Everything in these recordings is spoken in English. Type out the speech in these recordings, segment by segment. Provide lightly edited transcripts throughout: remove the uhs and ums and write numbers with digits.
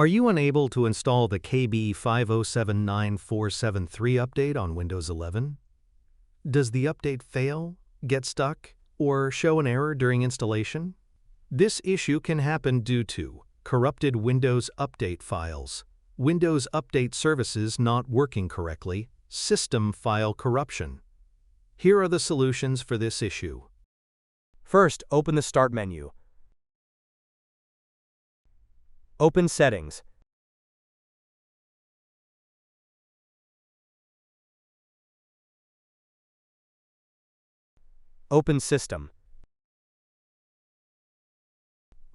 Are you unable to install the KB5079473 update on Windows 11? Does the update fail, get stuck, or show an error during installation? This issue can happen due to corrupted Windows Update files, Windows Update services not working correctly, system file corruption. Here are the solutions for this issue. First, open the Start menu. Open Settings. Open System.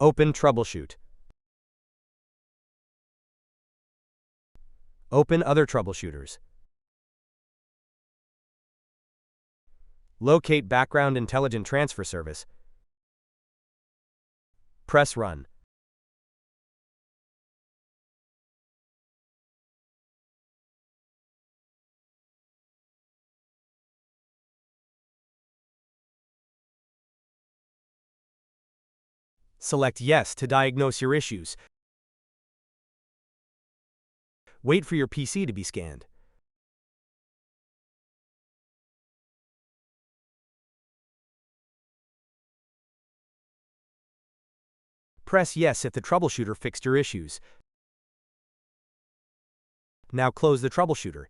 Open Troubleshoot. Open Other Troubleshooters. Locate Background Intelligent Transfer Service. Press Run. Select Yes to diagnose your issues. Wait for your PC to be scanned. Press Yes if the troubleshooter fixed your issues. Now close the troubleshooter.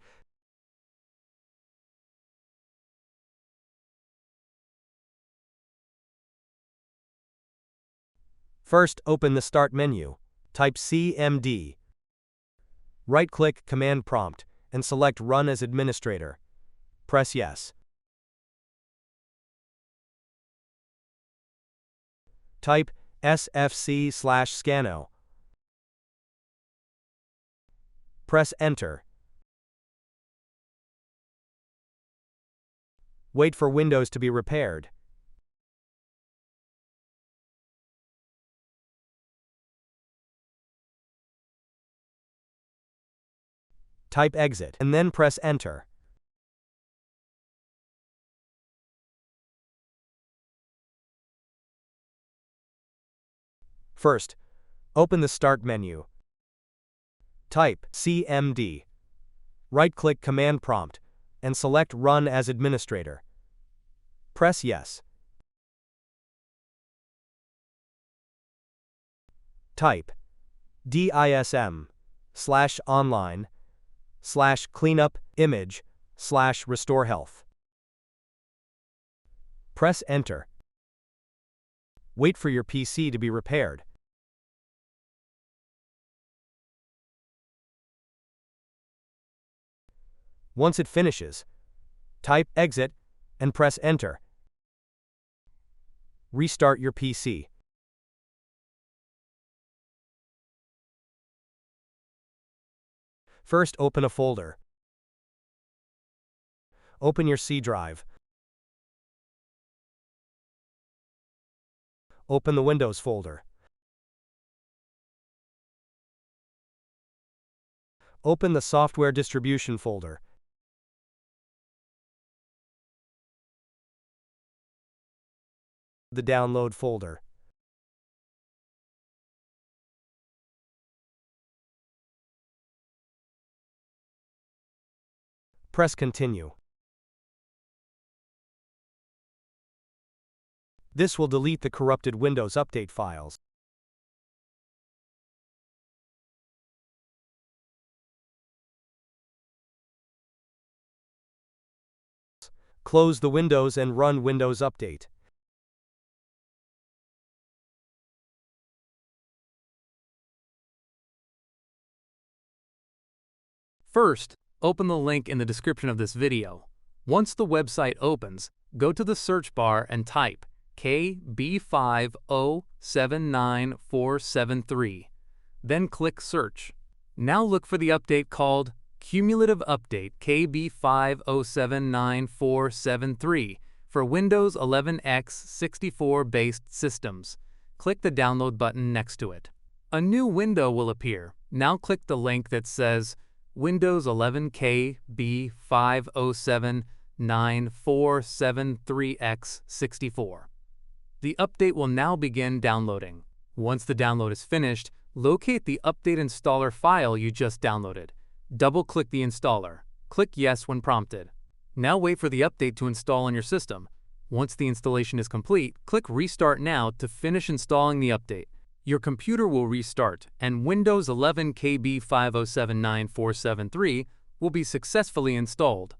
First, open the Start menu. Type CMD. Right-click Command Prompt and select Run as Administrator. Press Yes. Type sfc/scano. Press Enter. Wait for Windows to be repaired. Type Exit and then press Enter. First, open the Start menu. Type CMD. Right-click Command Prompt and select Run as Administrator. Press Yes. Type dism/online/cleanup/image/restore health. Press Enter. Wait for your PC to be repaired. Once it finishes, type Exit and press Enter. Restart your PC. First, open a folder. Open your C drive. Open the Windows folder. Open the Software Distribution folder. The Download folder. Press Continue. This will delete the corrupted Windows Update files. Close the windows and run Windows Update. First, open the link in the description of this video. Once the website opens, go to the search bar and type KB5079473. Then click Search. Now look for the update called Cumulative Update KB5079473 for Windows 11x64 based systems. Click the download button next to it. A new window will appear. Now click the link that says Windows 11 KB5079473x64. The update will now begin downloading. Once the download is finished, Locate the Update Installer file you just downloaded. Double-click the installer. Click Yes when prompted. Now wait for the update to install on your system. Once the installation is complete, click Restart Now to finish installing the update. Your computer will restart, and Windows 11 KB5079473 will be successfully installed.